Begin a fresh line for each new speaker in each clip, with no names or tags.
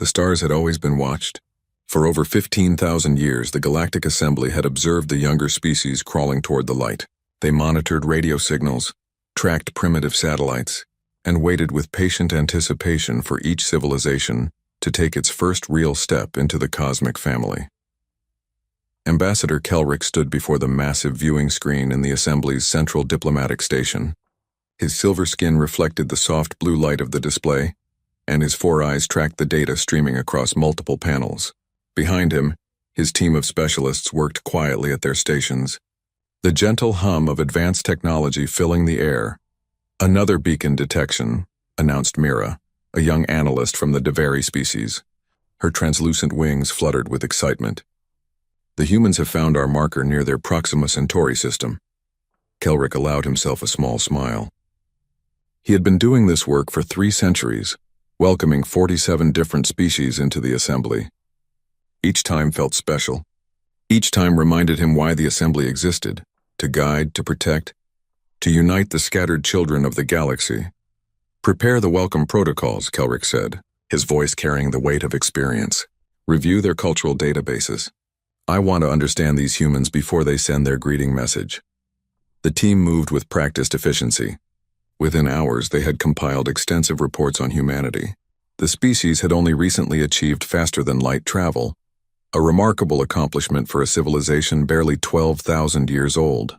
The stars had always been watched. For over 15,000 years, the Galactic Assembly had observed the younger species crawling toward the light. They monitored radio signals, tracked primitive satellites, and waited with patient anticipation for each civilization to take its first real step into the cosmic family. Ambassador Kelrick stood before the massive viewing screen in the Assembly's central diplomatic station. His silver skin reflected the soft blue light of the display, and his four eyes tracked the data streaming across multiple panels. Behind him, his team of specialists worked quietly at their stations, the gentle hum of advanced technology filling the air. "Another beacon detection," announced Mira, a young analyst from the Deveri species. Her translucent wings fluttered with excitement. "The humans have found our marker near their Proxima Centauri system." Kelrick allowed himself a small smile. He had been doing this work for 3 centuries, welcoming 47 different species into the Assembly. Each time felt special. Each time reminded him why the Assembly existed: to guide, to protect, to unite the scattered children of the galaxy. "Prepare the welcome protocols," Kelrick said, his voice carrying the weight of experience. "Review their cultural databases. I want to understand these humans before they send their greeting message." The team moved with practiced efficiency. Within hours, they had compiled extensive reports on humanity. The species had only recently achieved faster-than-light travel, a remarkable accomplishment for a civilization barely 12,000 years old.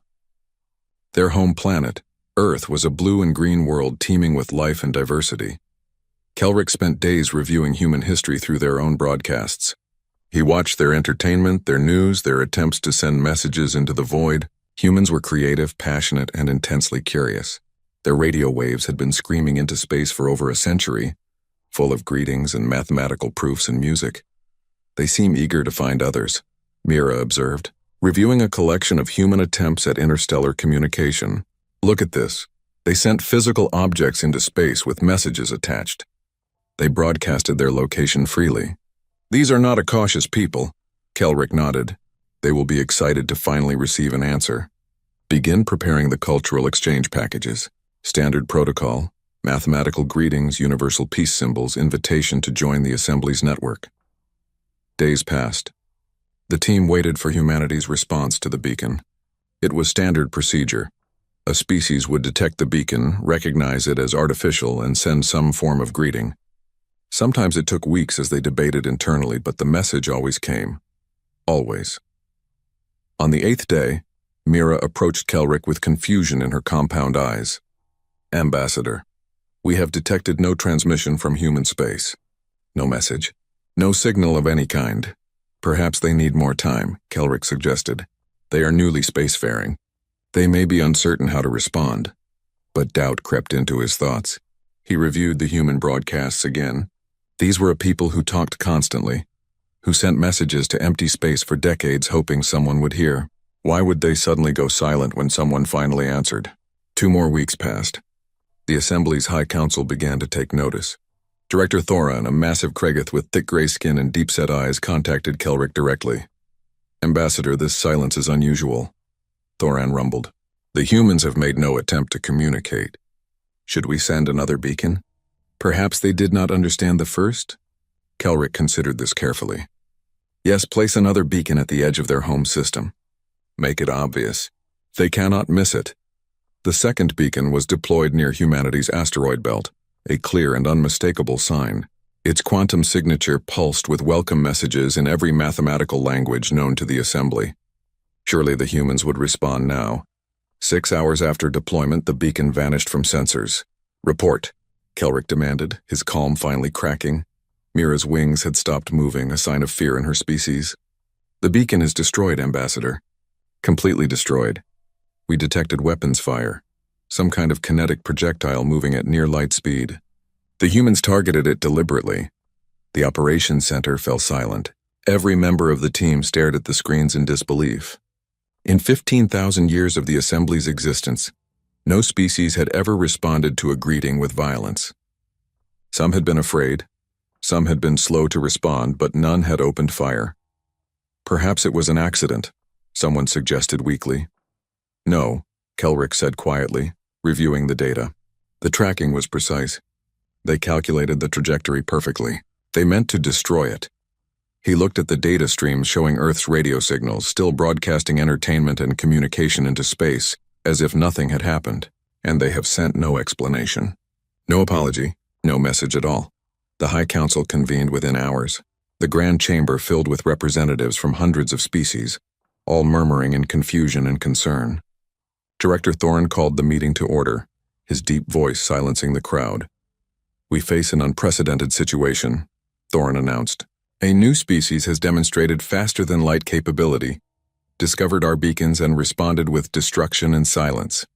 Their home planet, Earth, was a blue and green world teeming with life and diversity. Kelrick spent days reviewing human history through their own broadcasts. He watched their entertainment, their news, their attempts to send messages into the void. Humans were creative, passionate, and intensely curious. Their radio waves had been screaming into space for over a century, full of greetings and mathematical proofs and music. "They seem eager to find others," Mira observed, reviewing a collection of human attempts at interstellar communication. "Look at this. They sent physical objects into space with messages attached. They broadcasted their location freely. These are not a cautious people," Kelrick nodded. "They will be excited to finally receive an answer. Begin preparing the cultural exchange packages. Standard protocol, mathematical greetings, universal peace symbols, invitation to join the Assembly's network." Days passed. The team waited for humanity's response to the beacon. It was standard procedure. A species would detect the beacon, recognize it as artificial, and send some form of greeting. Sometimes it took weeks as they debated internally, but the message always came. Always. On the 8th day, Mira approached Kelrick with confusion in her compound eyes. "Ambassador, we have detected no transmission from human space. No message. No signal of any kind. Perhaps they need more time," Kelrick suggested. "They are newly spacefaring. They may be uncertain how to respond." But doubt crept into his thoughts. He reviewed the human broadcasts again. These were a people who talked constantly, who sent messages to empty space for decades hoping someone would hear. Why would they suddenly go silent when someone finally answered? 2 more weeks passed. The Assembly's High Council began to take notice. Director Thoran, a massive Kregoth with thick gray skin and deep-set eyes, contacted Kelrick directly. "Ambassador, this silence is unusual," Thoran rumbled. "The humans have made no attempt to communicate. Should we send another beacon? Perhaps they did not understand the first?" Kelrick considered this carefully. "Yes, place another beacon at the edge of their home system. Make it obvious. They cannot miss it." The second beacon was deployed near humanity's asteroid belt, a clear and unmistakable sign. Its quantum signature pulsed with welcome messages in every mathematical language known to the Assembly. Surely the humans would respond now. 6 hours after deployment, the beacon vanished from sensors. "Report," Kelrick demanded, his calm finally cracking. Mira's wings had stopped moving, a sign of fear in her species. "The beacon is destroyed, Ambassador. Completely destroyed. We detected weapons fire. Some kind of kinetic projectile moving at near light speed. The humans targeted it deliberately." The operations center fell silent. Every member of the team stared at the screens in disbelief. In 15,000 years of the Assembly's existence, no species had ever responded to a greeting with violence. Some had been afraid, some had been slow to respond, but none had opened fire. "Perhaps it was an accident," someone suggested weakly. "No," Kelrick said quietly, reviewing the data. "The tracking was precise. They calculated the trajectory perfectly. They meant to destroy it. He looked at the data streams showing Earth's radio signals, still broadcasting entertainment and communication into space, as if nothing had happened, and they have sent no explanation. No apology, no message at all. The High Council convened within hours. The Grand Chamber filled with representatives from hundreds of species, all murmuring in confusion and concern. Director Thorne called the meeting to order, his deep voice silencing the crowd. "We face an unprecedented situation," Thorne announced. "A new species has demonstrated faster-than-light capability, discovered our beacons and responded with destruction and silence.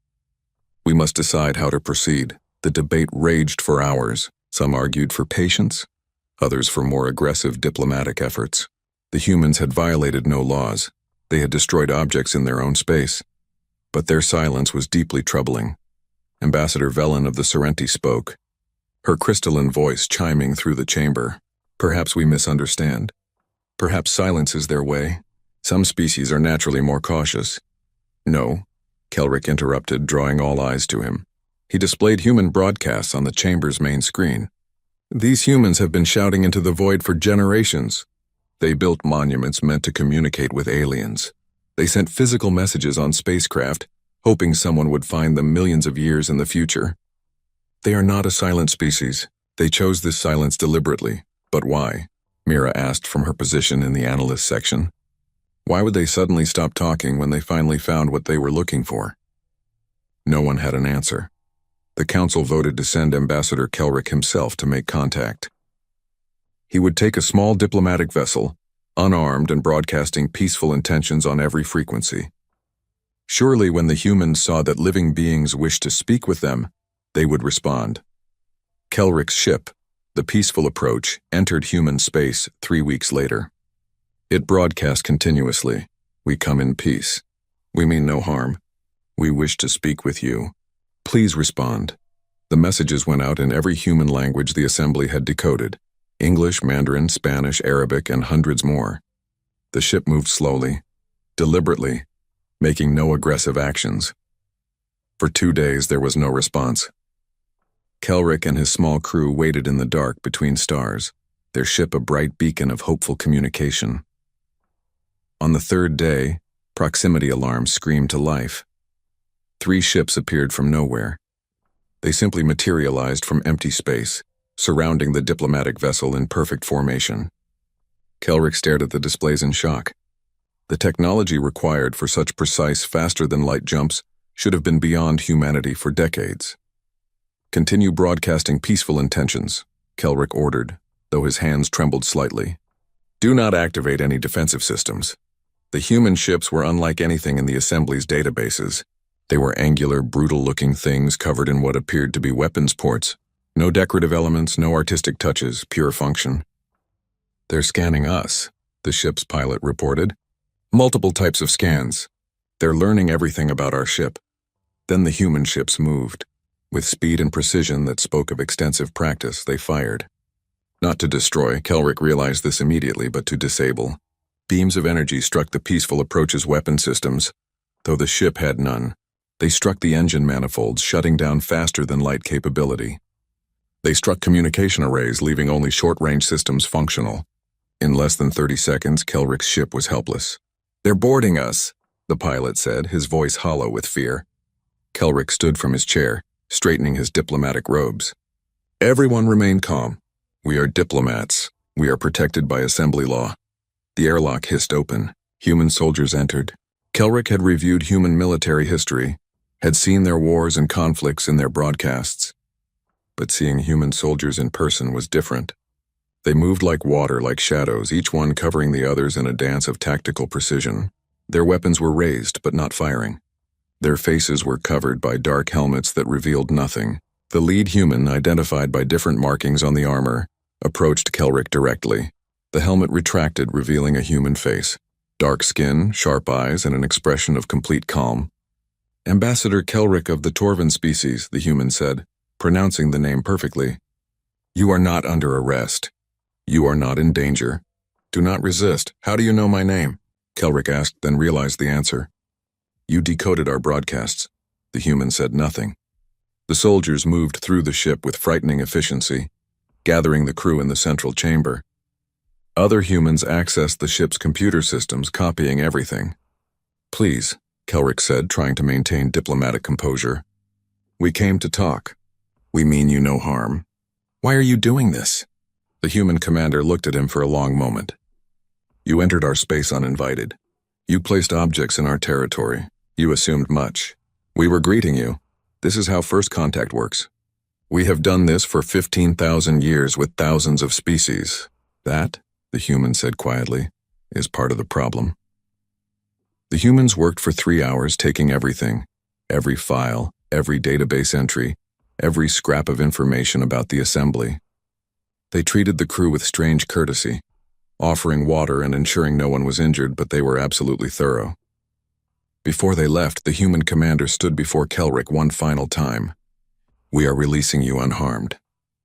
We must decide how to proceed." The debate raged for hours. Some argued for patience, others for more aggressive diplomatic efforts. The humans had violated no laws. They had destroyed objects in their own space. But their silence was deeply troubling. Ambassador Velen of the Sorrenti spoke, her crystalline voice chiming through the chamber. "Perhaps we misunderstand. Perhaps silence is their way. Some species are naturally more cautious." "No," Kelrick interrupted, drawing all eyes to him. He displayed human broadcasts on the chamber's main screen. "These humans have been shouting into the void for generations. They built monuments meant to communicate with aliens. They sent physical messages on spacecraft, hoping someone would find them millions of years in the future. They are not a silent species. They chose this silence deliberately. But why?" Mira asked from her position in the analyst section. "Why would they suddenly stop talking when they finally found what they were looking for?" No one had an answer. The council voted to send Ambassador Kelrick himself to make contact. He would take a small diplomatic vessel, unarmed and broadcasting peaceful intentions on every frequency. Surely when the humans saw that living beings wished to speak with them, they would respond. Kelrick's ship, the Peaceful Approach, entered human space 3 weeks later. It broadcast continuously. "We come in peace. We mean no harm. We wish to speak with you. Please respond." The messages went out in every human language the assembly had decoded: English, Mandarin, Spanish, Arabic, and hundreds more. The ship moved slowly, deliberately, making no aggressive actions. For 2 days there was no response. Kelrick and his small crew waited in the dark between stars, their ship a bright beacon of hopeful communication. On the 3rd day, proximity alarms screamed to life. 3 ships appeared from nowhere. They simply materialized from empty space, surrounding the diplomatic vessel in perfect formation. Kelrick stared at the displays in shock. The technology required for such precise, faster-than-light jumps should have been beyond humanity for decades. "Continue broadcasting peaceful intentions," Kelrick ordered, though his hands trembled slightly. "Do not activate any defensive systems." The human ships were unlike anything in the Assembly's databases. They were angular, brutal-looking things covered in what appeared to be weapons ports. No decorative elements, no artistic touches, pure function. "They're scanning us," the ship's pilot reported. "Multiple types of scans. They're learning everything about our ship." Then the human ships moved. With speed and precision that spoke of extensive practice, they fired. Not to destroy, Kelrick realized this immediately, but to disable. Beams of energy struck the Peaceful Approach's weapon systems, though the ship had none. They struck the engine manifolds, shutting down faster-than-light capability. They struck communication arrays, leaving only short-range systems functional. In less than 30 seconds, Kelrick's ship was helpless. "They're boarding us," the pilot said, his voice hollow with fear. Kelrick stood from his chair, straightening his diplomatic robes. "Everyone remain calm. We are diplomats. We are protected by assembly law." The airlock hissed open. Human soldiers entered. Kelrick had reviewed human military history, had seen their wars and conflicts in their broadcasts. But seeing human soldiers in person was different. They moved like water, like shadows, each one covering the others in a dance of tactical precision. Their weapons were raised, but not firing. Their faces were covered by dark helmets that revealed nothing. The lead human, identified by different markings on the armor, approached Kelrick directly. The helmet retracted, revealing a human face. Dark skin, sharp eyes, and an expression of complete calm. "Ambassador Kelrick of the Torvan species," the human said, pronouncing the name perfectly. "You are not under arrest. You are not in danger. Do not resist. How do you know my name?" Kelrick asked, then realized the answer. "You decoded our broadcasts." The human said nothing. The soldiers moved through the ship with frightening efficiency. gathering the crew in the central chamber. Other humans accessed the ship's computer systems, copying everything. "Please," Kelrick said, trying to maintain diplomatic composure. "We came to talk. We mean you no harm." "Why are you doing this?" The human commander looked at him for a long moment. "You entered our space uninvited. You placed objects in our territory. You assumed much. We were greeting you. This is how first contact works. We have done this for 15,000 years with thousands of species. That," the human said quietly, "is part of the problem." The humans worked for 3 hours, taking everything, every file, every database entry, every scrap of information about the assembly. They treated the crew with strange courtesy, offering water and ensuring no one was injured, but they were absolutely thorough. Before they left, the human commander stood before Kelrick one final time. "We are releasing you unharmed.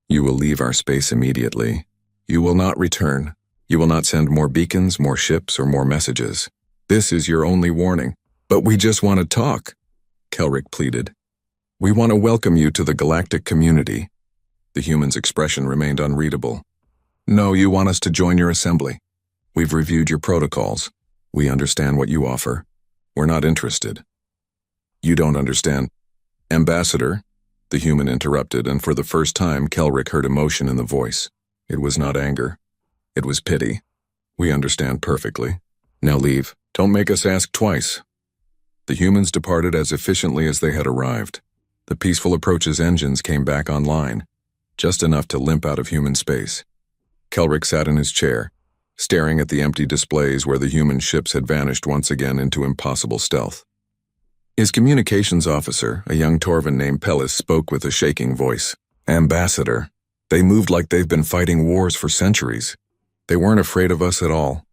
You will leave our space immediately. You will not return. You will not send more beacons, more ships, or more messages. This is your only warning." "But we just want to talk," Kelrick pleaded. "We want to welcome you to the galactic community." The human's expression remained unreadable. "No, you want us to join your assembly. We've reviewed your protocols. We understand what you offer. We're not interested." "You don't understand." "Ambassador," the human interrupted, and for the first time Kelrick heard emotion in the voice. It was not anger. It was pity. "We understand perfectly. Now leave. Don't make us ask twice." The humans departed as efficiently as they had arrived. The Peaceful Approach's engines came back online, just enough to limp out of human space. Kelrick sat in his chair, staring at the empty displays where the human ships had vanished once again into impossible stealth. His communications officer, a young Torvan named Pellis, spoke with a shaking voice. "Ambassador, they moved like they've been fighting wars for centuries. They weren't afraid of us at all."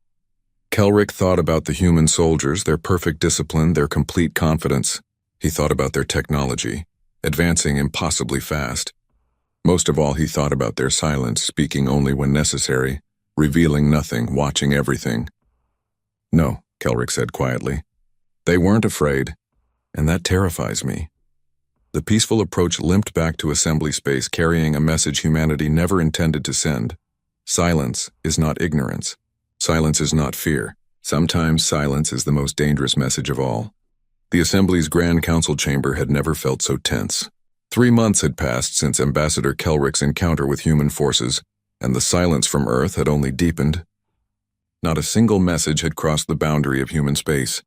Kelrick thought about the human soldiers, their perfect discipline, their complete confidence. He thought about their technology, advancing impossibly fast. Most of all, he thought about their silence, speaking only when necessary, revealing nothing, watching everything. "No," Kelrick said quietly. "They weren't afraid, and that terrifies me." The Peaceful Approach limped back to assembly space, carrying a message humanity never intended to send. Silence is not ignorance. Silence is not fear. Sometimes silence is the most dangerous message of all. The Assembly's Grand Council chamber had never felt so tense. 3 months had passed since Ambassador Kelrick's encounter with human forces, and the silence from Earth had only deepened. Not a single message had crossed the boundary of human space.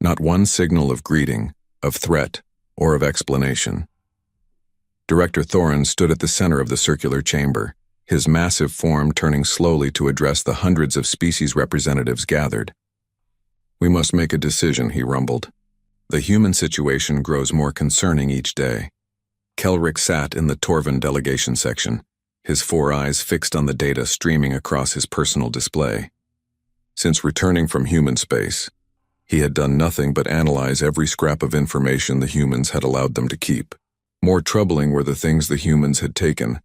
Not one signal of greeting, of threat, or of explanation. Director Thorin stood at the center of the circular chamber, his massive form turning slowly to address the hundreds of species representatives gathered. "We must make a decision," he rumbled. "The human situation grows more concerning each day." Kelrick sat in the Torvan delegation section, his 4 eyes fixed on the data streaming across his personal display. Since returning from human space, he had done nothing but analyze every scrap of information the humans had allowed them to keep. More troubling were the things the humans had taken.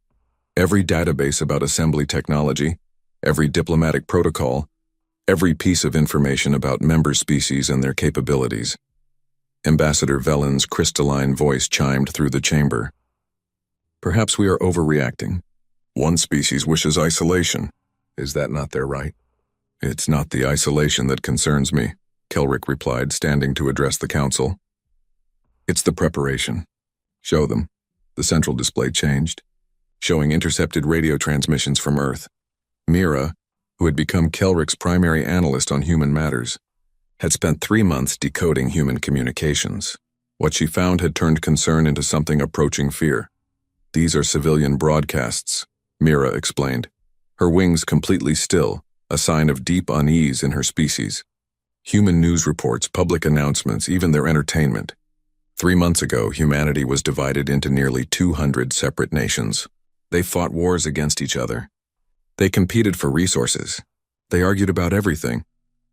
Every database about assembly technology, every diplomatic protocol, every piece of information about member species and their capabilities. Ambassador Velen's crystalline voice chimed through the chamber. "Perhaps we are overreacting. One species wishes isolation. Is that not their right?" "It's not the isolation that concerns me," Kelrick replied, standing to address the council. "It's the preparation. Show them." The central display changed, showing intercepted radio transmissions from Earth. Mira, who had become Kelrick's primary analyst on human matters, had spent 3 months decoding human communications. What she found had turned concern into something approaching fear. "These are civilian broadcasts," Mira explained, her wings completely still, a sign of deep unease in her species. "Human news reports, public announcements, even their entertainment. 3 months ago, humanity was divided into nearly 200 separate nations. They fought wars against each other. They competed for resources. They argued about everything."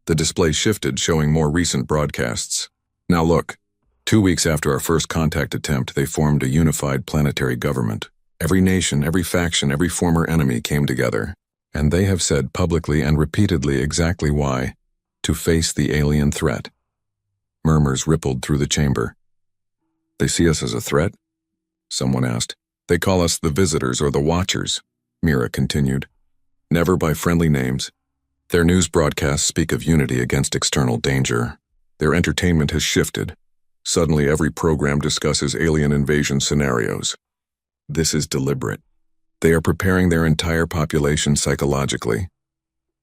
The display shifted, showing more recent broadcasts. "Now look, 2 weeks after our first contact attempt, they formed a unified planetary government. Every nation, every faction, every former enemy came together. And they have said publicly and repeatedly exactly why: to face the alien threat." Murmurs rippled through the chamber. "They see us as a threat?" someone asked. "They call us the visitors or the watchers." Mira continued. Never by friendly names. Their news broadcasts speak of unity against external danger. Their entertainment has shifted. Suddenly every program discusses alien invasion scenarios. This is deliberate. They are preparing their entire population psychologically.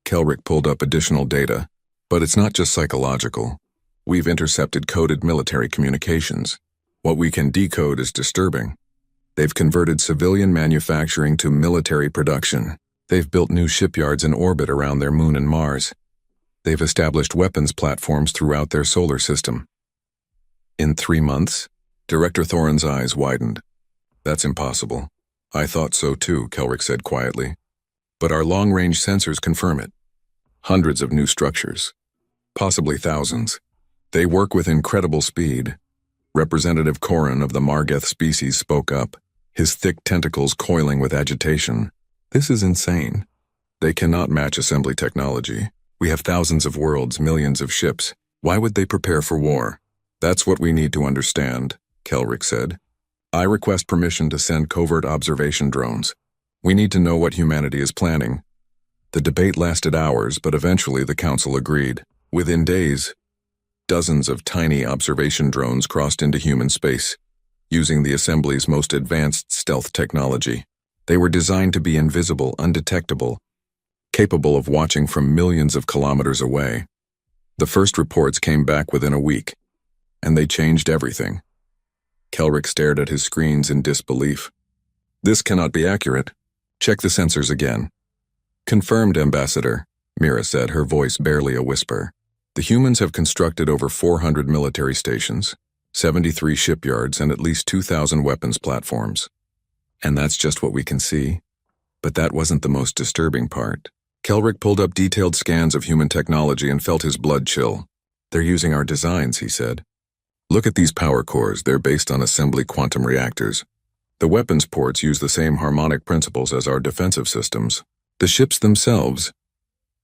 Kelrick pulled up additional data, but it's not just psychological. We've intercepted coded military communications. What we can decode is disturbing. They've converted civilian manufacturing to military production. They've built new shipyards in orbit around their moon and Mars. They've established weapons platforms throughout their solar system. In 3 months? Director Thorin's eyes widened. That's impossible. I thought so too, Kelrick said quietly. But our long-range sensors confirm it. Hundreds of new structures. Possibly thousands. They work with incredible speed. Representative Corin of the Margeth species spoke up, his thick tentacles coiling with agitation. This is insane. They cannot match assembly technology. We have thousands of worlds, millions of ships. Why would they prepare for war? That's what we need to understand, Kelrick said. I request permission to send covert observation drones. We need to know what humanity is planning. The debate lasted hours, but eventually the council agreed. Within days, dozens of tiny observation drones crossed into human space, using the assembly's most advanced stealth technology. They were designed to be invisible, undetectable, capable of watching from millions of kilometers away. The first reports came back within a week, and they changed everything. Kelrick stared at his screens in disbelief. This cannot be accurate. Check the sensors again. Confirmed, Ambassador, Mira said, her voice barely a whisper. The humans have constructed over 400 military stations, 73 shipyards, and at least 2,000 weapons platforms. And that's just what we can see. But that wasn't the most disturbing part. Kelrick pulled up detailed scans of human technology and felt his blood chill. They're using our designs, he said. Look at these power cores. They're based on assembly quantum reactors. The weapons ports use the same harmonic principles as our defensive systems. The ships themselves.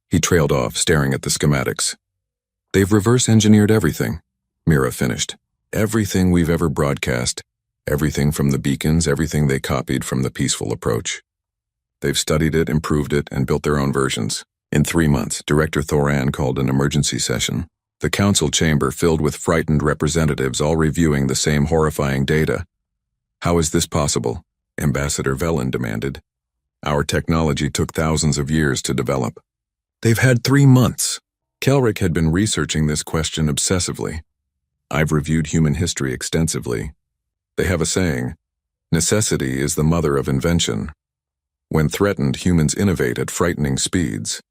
He trailed off, staring at the schematics. They've reverse-engineered everything, Mira finished. Everything we've ever broadcast. Everything from the beacons, everything they copied from the peaceful approach. They've studied it, improved it, and built their own versions. In 3 months, Director Thoran called an emergency session. The council chamber filled with frightened representatives all reviewing the same horrifying data. How is this possible? Ambassador Velen demanded. Our technology took thousands of years to develop. They've had 3 months. Kelrick had been researching this question obsessively. I've reviewed human history extensively. They have a saying, necessity is the mother of invention. When threatened, humans innovate at frightening speeds.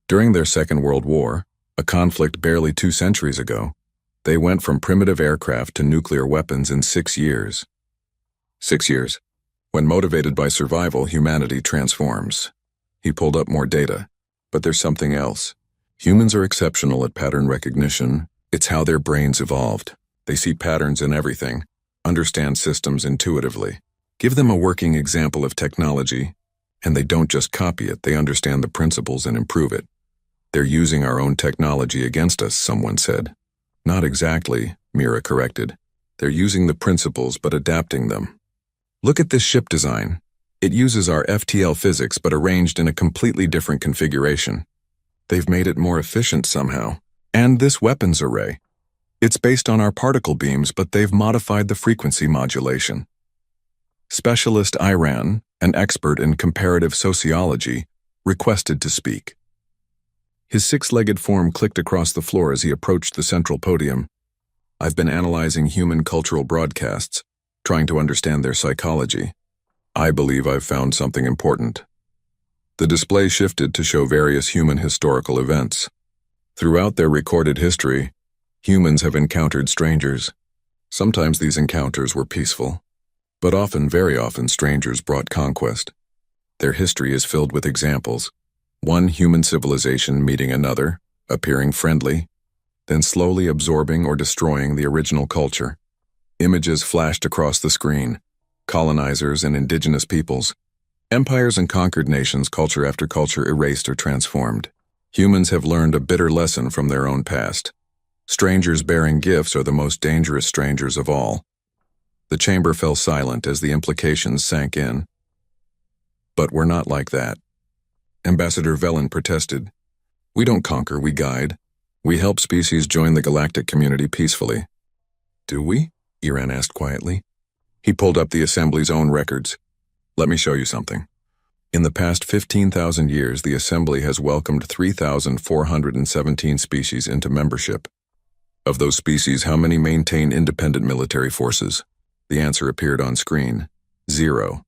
During their Second World War, a conflict barely 2 centuries ago, they went from primitive aircraft to nuclear weapons in 6 years. 6 years. When motivated by survival, humanity transforms. He pulled up more data. But there's something else. Humans are exceptional at pattern recognition. It's how their brains evolved. They see patterns in everything, understand systems intuitively. Give them a working example of technology, and they don't just copy it, they understand the principles and improve it. They're using our own technology against us, someone said. Not exactly, Mira corrected. They're using the principles but adapting them. Look at this ship design. It uses our FTL physics but arranged in a completely different configuration. They've made it more efficient somehow. And this weapons array. It's based on our particle beams, but they've modified the frequency modulation. Specialist Iran, an expert in comparative sociology, requested to speak. His 6-legged form clicked across the floor as he approached the central podium. I've been analyzing human cultural broadcasts, trying to understand their psychology. I believe I've found something important. The display shifted to show various human historical events. Throughout their recorded history, humans have encountered strangers. Sometimes these encounters were peaceful, but often, very often, strangers brought conquest. Their history is filled with examples. One human civilization meeting another, appearing friendly, then slowly absorbing or destroying the original culture. Images flashed across the screen. Colonizers and indigenous peoples. Empires and conquered nations, culture after culture erased or transformed. Humans have learned a bitter lesson from their own past. Strangers bearing gifts are the most dangerous strangers of all. The chamber fell silent as the implications sank in. But we're not like that. Ambassador Velen protested. We don't conquer, we guide. We help species join the galactic community peacefully. Do we? Iran asked quietly. He pulled up the Assembly's own records. Let me show you something. In the past 15,000 years, the Assembly has welcomed 3,417 species into membership. Of those species, how many maintain independent military forces? The answer appeared on screen. 0.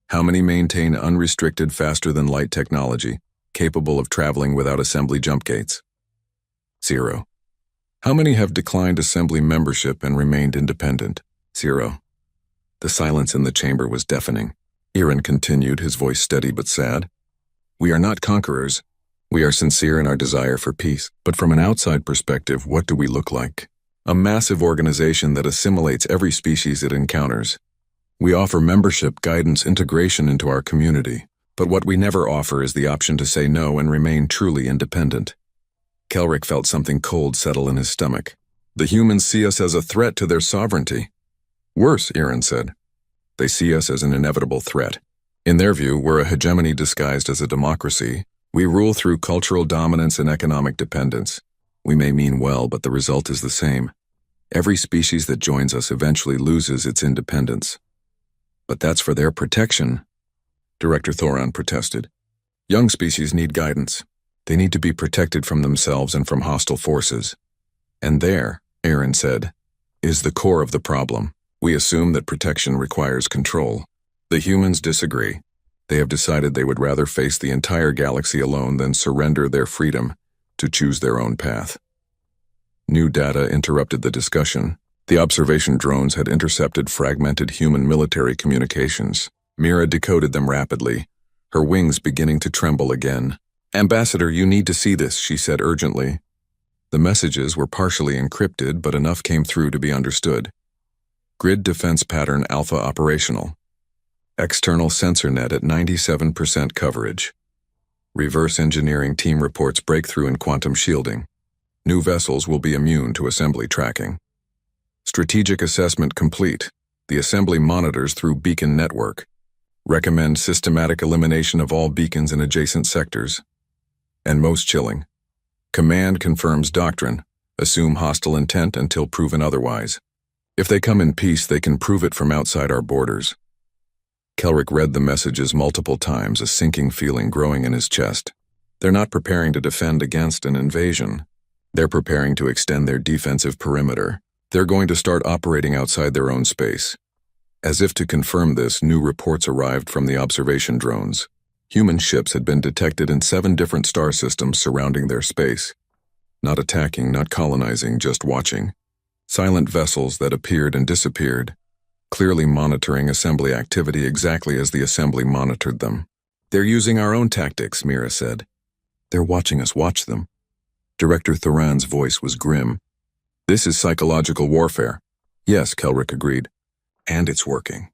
How many maintain unrestricted faster-than-light technology, capable of traveling without Assembly jump gates? 0. How many have declined Assembly membership and remained independent? 0. The silence in the chamber was deafening. Iran continued, his voice steady but sad. We are not conquerors. We are sincere in our desire for peace. But from an outside perspective, what do we look like? A massive organization that assimilates every species it encounters. We offer membership, guidance, integration into our community. But what we never offer is the option to say no and remain truly independent. Kelrick felt something cold settle in his stomach. The humans see us as a threat to their sovereignty. Worse, Iran said. They see us as an inevitable threat. In their view, we're a hegemony disguised as a democracy. We rule through cultural dominance and economic dependence. We may mean well, but the result is the same. Every species that joins us eventually loses its independence. But that's for their protection, Director Thoron protested. Young species need guidance. They need to be protected from themselves and from hostile forces. And there, Aaron said, is the core of the problem. We assume that protection requires control. The humans disagree. They have decided they would rather face the entire galaxy alone than surrender their freedom to choose their own path. New data interrupted the discussion. The observation drones had intercepted fragmented human military communications. Mira decoded them rapidly, her wings beginning to tremble again. Ambassador, you need to see this, she said urgently. The messages were partially encrypted, but enough came through to be understood. Grid defense pattern alpha operational. External sensor net at 97% coverage. Reverse engineering team reports breakthrough in quantum shielding. New vessels will be immune to Assembly tracking. Strategic assessment complete. The Assembly monitors through beacon network. Recommend systematic elimination of all beacons in adjacent sectors. And most chilling. Command confirms doctrine. Assume hostile intent until proven otherwise. If they come in peace, they can prove it from outside our borders. Kelrick read the messages multiple times, a sinking feeling growing in his chest. They're not preparing to defend against an invasion. They're preparing to extend their defensive perimeter. They're going to start operating outside their own space. As if to confirm this, new reports arrived from the observation drones. Human ships had been detected in 7 different star systems surrounding their space. Not attacking, not colonizing, just watching. Silent vessels that appeared and disappeared, clearly monitoring Assembly activity exactly as the Assembly monitored them. They're using our own tactics, Mira said. They're watching us watch them. Director Thoran's voice was grim. This is psychological warfare. Yes, Kelrick agreed. And it's working.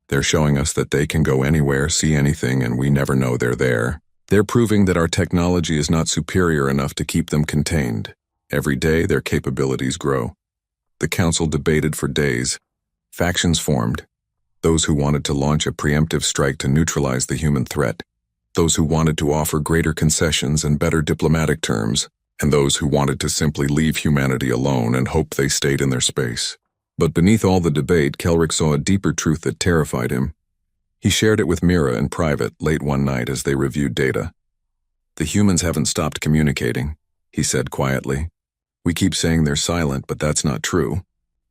They're showing us that they can go anywhere, see anything, and we never know they're there. They're proving that our technology is not superior enough to keep them contained. Every day, their capabilities grow. The Council debated for days. Factions formed. Those who wanted to launch a preemptive strike to neutralize the human threat. Those who wanted to offer greater concessions and better diplomatic terms. And those who wanted to simply leave humanity alone and hope they stayed in their space. But beneath all the debate, Kelrick saw a deeper truth that terrified him. He shared it with Mira in private late one night as they reviewed data. The humans haven't stopped communicating, he said quietly. We keep saying they're silent, but that's not true.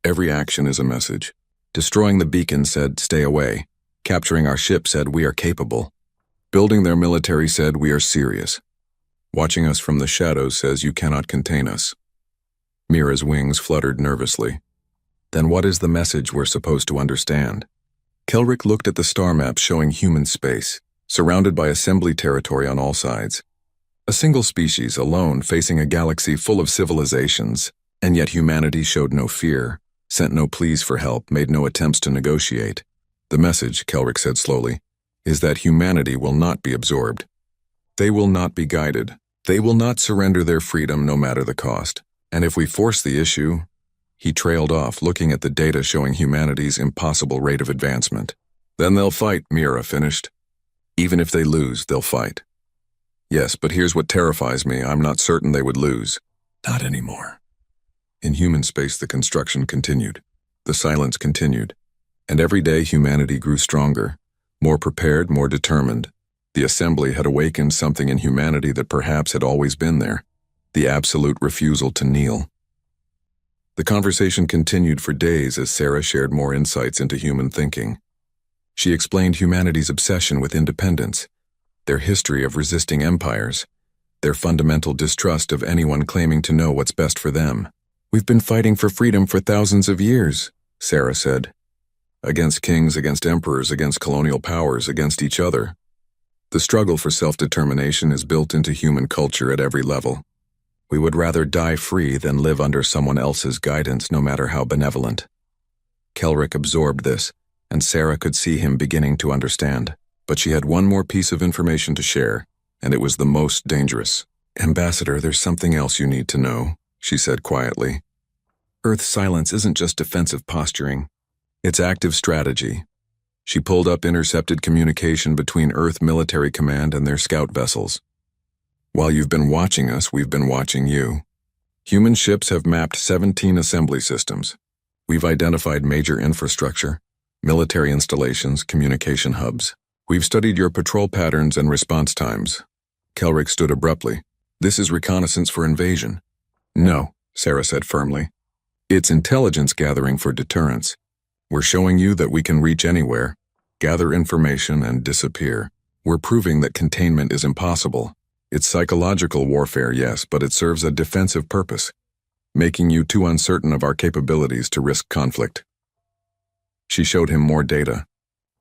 Every action is a message. Destroying the beacon said, stay away. Capturing our ship said, we are capable. Building their military said, we are serious. Watching us from the shadows says, you cannot contain us. Mira's wings fluttered nervously. Then what is the message we're supposed to understand? Kelrick looked at the star map showing human space, surrounded by Assembly territory on all sides. A single species alone facing a galaxy full of civilizations, and yet humanity showed no fear, sent no pleas for help, made no attempts to negotiate. The message, Kelrick said slowly, is that humanity will not be absorbed. They will not be guided. They will not surrender their freedom no matter the cost. And if we force the issue, he trailed off, looking at the data showing humanity's impossible rate of advancement. Then they'll fight, Mira finished. Even if they lose, they'll fight. Yes, but here's what terrifies me. I'm not certain they would lose. Not anymore. In human space, the construction continued. The silence continued. And every day humanity grew stronger, more prepared, more determined. The assembly had awakened something in humanity that perhaps had always been there, the absolute refusal to kneel. The conversation continued for days as Sarah shared more insights into human thinking. She explained humanity's obsession with independence, their history of resisting empires, their fundamental distrust of anyone claiming to know what's best for them. "We've been fighting for freedom for thousands of years," Sarah said. "Against kings, against emperors, against colonial powers, against each other. The struggle for self-determination is built into human culture at every level. We would rather die free than live under someone else's guidance, no matter how benevolent." Kelrick absorbed this, and Sarah could see him beginning to understand. But she had one more piece of information to share, and it was the most dangerous. "Ambassador, there's something else you need to know," she said quietly. "Earth's silence isn't just defensive posturing. It's active strategy." She pulled up intercepted communication between Earth Military Command and their scout vessels. "While you've been watching us, we've been watching you. Human ships have mapped 17 assembly systems. We've identified major infrastructure, military installations, communication hubs. We've studied your patrol patterns and response times." Kelrick stood abruptly. "This is reconnaissance for invasion." "No," Sarah said firmly. "It's intelligence gathering for deterrence. We're showing you that we can reach anywhere, gather information, and disappear. We're proving that containment is impossible. It's psychological warfare, yes, but it serves a defensive purpose, making you too uncertain of our capabilities to risk conflict." She showed him more data,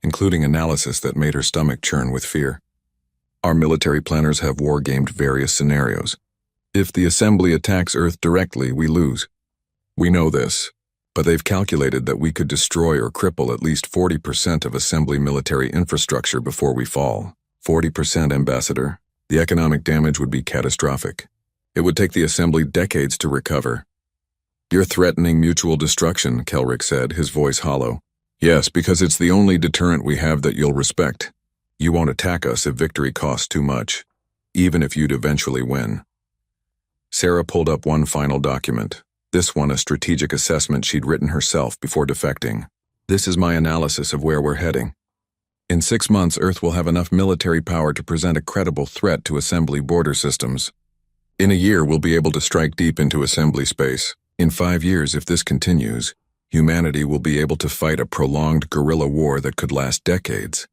including analysis that made her stomach churn with fear. "Our military planners have war-gamed various scenarios. If the assembly attacks Earth directly, we lose. We know this, but they've calculated that we could destroy or cripple at least 40% of assembly military infrastructure before we fall. 40%, Ambassador. The economic damage would be catastrophic. It would take the assembly decades to recover." "You're threatening mutual destruction," Kelrick said, his voice hollow. "Yes, because it's the only deterrent we have that you'll respect. You won't attack us if victory costs too much, even if you'd eventually win." Sarah pulled up one final document, this one a strategic assessment she'd written herself before defecting. "This is my analysis of where we're heading. In 6 months, Earth will have enough military power to present a credible threat to assembly border systems. In a year, we'll be able to strike deep into assembly space. In 5 years, if this continues, humanity will be able to fight a prolonged guerrilla war that could last decades."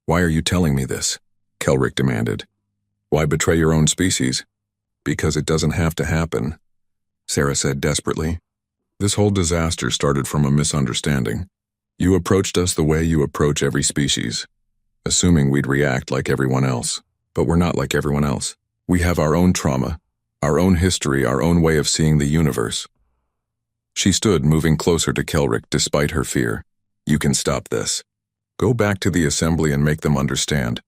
"Why are you telling me this?" Kelrick demanded. "Why betray your own species?" "Because it doesn't have to happen," Sarah said desperately. "This whole disaster started from a misunderstanding. You approached us the way you approach every species, assuming we'd react like everyone else. But we're not like everyone else. We have our own trauma, our own history, our own way of seeing the universe." She stood, moving closer to Kelrick despite her fear. "You can stop this. Go back to the assembly and make them understand.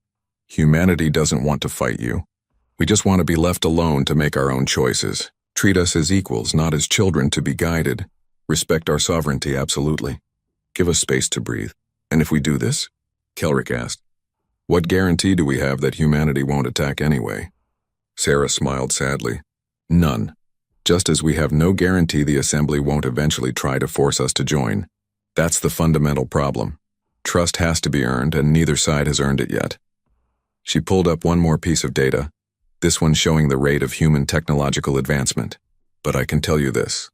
Humanity doesn't want to fight you. We just want to be left alone to make our own choices. Treat us as equals, not as children to be guided. Respect our sovereignty, absolutely. Give us space to breathe." "And if we do this?" Kelrick asked. "What guarantee do we have that humanity won't attack anyway?" Sarah smiled sadly. "None. Just as we have no guarantee the assembly won't eventually try to force us to join. That's the fundamental problem. Trust has to be earned, and neither side has earned it yet." She pulled up one more piece of data, this one showing the rate of human technological advancement. "But I can tell you this.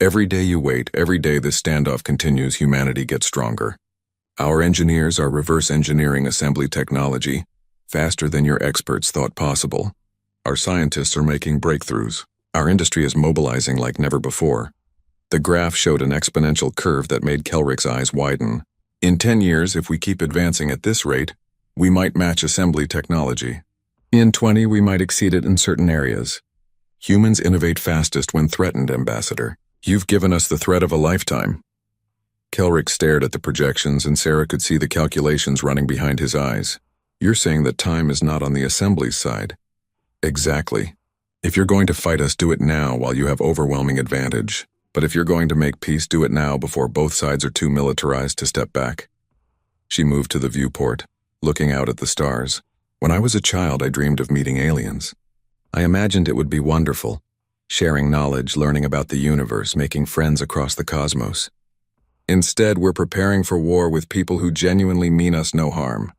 Every day you wait, every day this standoff continues, humanity gets stronger. Our engineers are reverse engineering assembly technology faster than your experts thought possible. Our scientists are making breakthroughs. Our industry is mobilizing like never before." The graph showed an exponential curve that made Kelrick's eyes widen. "In 10 years, if we keep advancing at this rate, we might match assembly technology. In 20, we might exceed it in certain areas. Humans innovate fastest when threatened, Ambassador. You've given us the threat of a lifetime." Kelrick stared at the projections, and Sarah could see the calculations running behind his eyes. "You're saying that time is not on the assembly's side." "Exactly. If you're going to fight us, do it now while you have overwhelming advantage. But if you're going to make peace, do it now before both sides are too militarized to step back." She moved to the viewport. looking out at the stars. When I was a child, I dreamed of meeting aliens. I imagined it would be wonderful, sharing knowledge, learning about the universe, making friends across the cosmos. Instead, we're preparing for war with people who genuinely mean us no harm.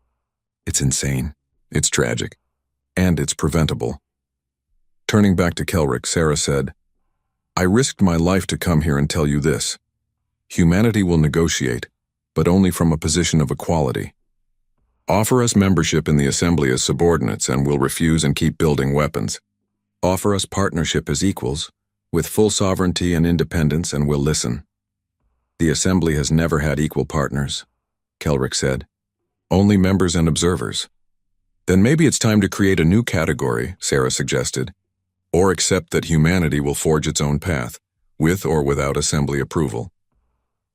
It's insane, it's tragic, and it's preventable. Turning back to Kelrick, Sarah said, I risked my life to come here and tell you this. Humanity will negotiate, but only from a position of equality. Offer us membership in the Assembly as subordinates and we'll refuse and keep building weapons. Offer us partnership as equals, with full sovereignty and independence, and we'll listen. The Assembly has never had equal partners, Kelrick said. Only members and observers. Then maybe it's time to create a new category, Sarah suggested, or accept that humanity will forge its own path, with or without Assembly approval.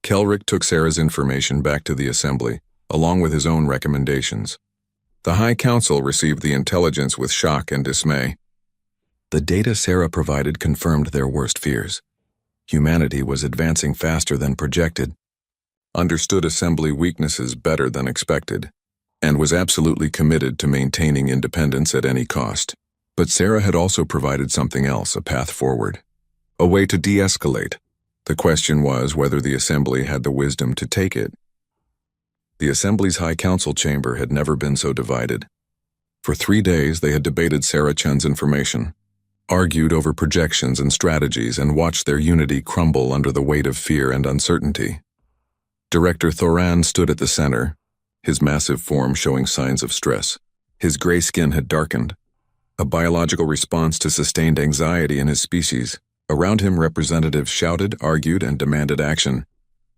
Kelrick took Sarah's information back to the Assembly, along with his own recommendations. The High Council received the intelligence with shock and dismay. The data Sarah provided confirmed their worst fears. Humanity was advancing faster than projected, understood Assembly weaknesses better than expected, and was absolutely committed to maintaining independence at any cost. But Sarah had also provided something else, a path forward, a way to de-escalate. The question was whether the Assembly had the wisdom to take it. The Assembly's High Council chamber had never been so divided. For 3 days, they had debated Sarah Chen's information, argued over projections and strategies, and watched their unity crumble under the weight of fear and uncertainty. Director Thoran stood at the center, his massive form showing signs of stress. His gray skin had darkened, a biological response to sustained anxiety in his species. Around him, representatives shouted, argued, and demanded action.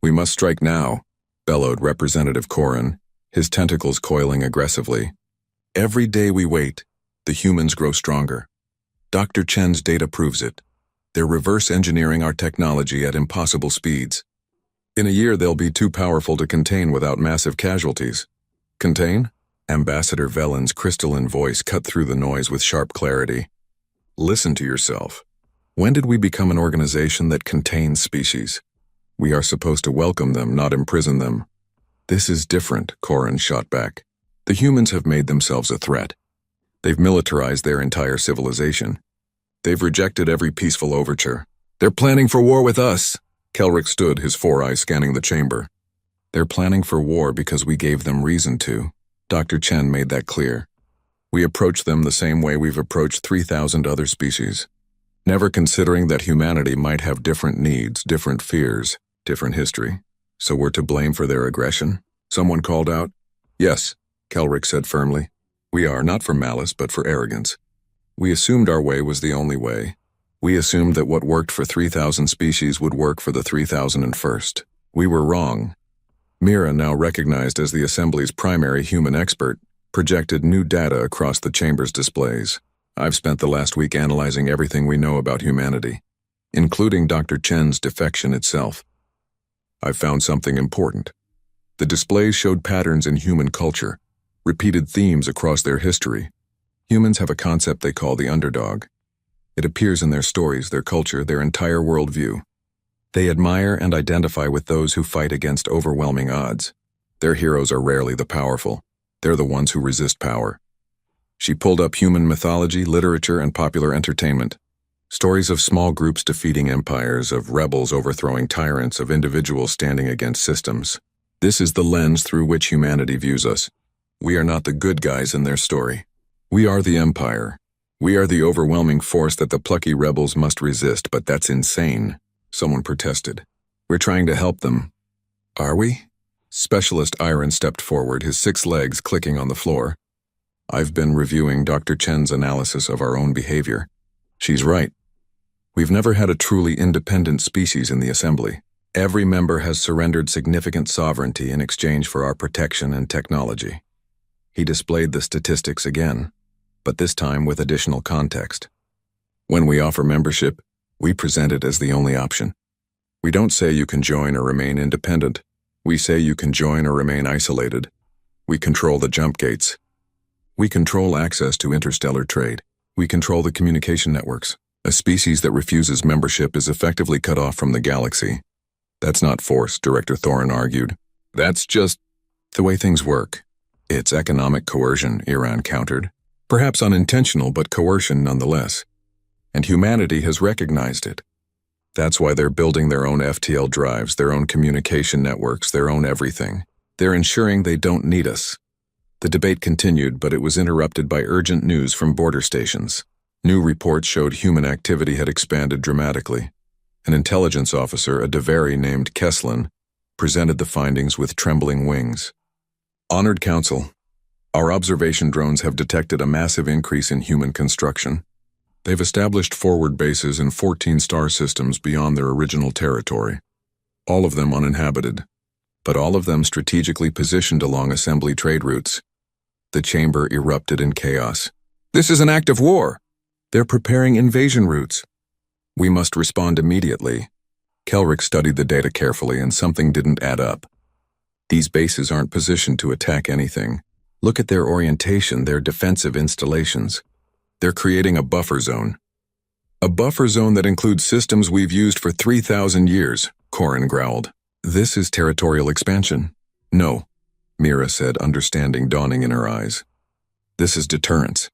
We must strike now, bellowed Representative Corin, his tentacles coiling aggressively. Every day we wait, the humans grow stronger. Dr. Chen's data proves it. They're reverse engineering our technology at impossible speeds. In a year, they'll be too powerful to contain without massive casualties. Contain? Ambassador Velen's crystalline voice cut through the noise with sharp clarity. Listen to yourself. When did we become an organization that contains species? We are supposed to welcome them, not imprison them. This is different, Corin shot back. The humans have made themselves a threat. They've militarized their entire civilization. They've rejected every peaceful overture. They're planning for war with us. Kelrick stood, his 4 eyes scanning the chamber. They're planning for war because we gave them reason to. Dr. Chen made that clear. We approach them the same way we've approached 3,000 other species, never considering that humanity might have different needs, different fears, different history. So we're to blame for their aggression? Someone called out. Yes, Kelrick said firmly. We are, not for malice, but for arrogance. We assumed our way was the only way. We assumed that what worked for 3,000 species would work for the 3,001st. We were wrong. Mira, now recognized as the Assembly's primary human expert, projected new data across the chamber's displays. I've spent the last week analyzing everything we know about humanity, including Dr. Chen's defection itself. I've found something important. The displays showed patterns in human culture, repeated themes across their history. Humans have a concept they call the underdog. It appears in their stories, their culture, their entire worldview. They admire and identify with those who fight against overwhelming odds. Their heroes are rarely the powerful. They're the ones who resist power. She pulled up human mythology, literature, and popular entertainment. Stories of small groups defeating empires, of rebels overthrowing tyrants, of individuals standing against systems. This is the lens through which humanity views us. We are not the good guys in their story. We are the empire. We are the overwhelming force that the plucky rebels must resist, but that's insane, someone protested. We're trying to help them. Are we? Specialist Iron stepped forward, his 6 legs clicking on the floor. I've been reviewing Dr. Chen's analysis of our own behavior. She's right. We've never had a truly independent species in the Assembly. Every member has surrendered significant sovereignty in exchange for our protection and technology. He displayed the statistics again, but this time with additional context. When we offer membership, we present it as the only option. We don't say you can join or remain independent. We say you can join or remain isolated. We control the jump gates. We control access to interstellar trade. We control the communication networks. A species that refuses membership is effectively cut off from the galaxy. That's not force, Director Thorin argued. That's just the way things work. It's economic coercion, Iran countered. Perhaps unintentional, but coercion nonetheless. And humanity has recognized it. That's why they're building their own FTL drives, their own communication networks, their own everything. They're ensuring they don't need us. The debate continued, but it was interrupted by urgent news from border stations. New reports showed human activity had expanded dramatically. An intelligence officer, a Deveri named Kesslin, presented the findings with trembling wings. Honored Council, our observation drones have detected a massive increase in human construction. They've established forward bases in 14 star systems beyond their original territory, all of them uninhabited, but all of them strategically positioned along assembly trade routes. The chamber erupted in chaos. This is an act of war. They're preparing invasion routes. We must respond immediately. Kelrick studied the data carefully, and something didn't add up. These bases aren't positioned to attack anything. Look at their orientation, their defensive installations. They're creating a buffer zone. A buffer zone that includes systems we've used for 3,000 years, Corin growled. This is territorial expansion. No, Mira said, understanding dawning in her eyes. This is deterrence.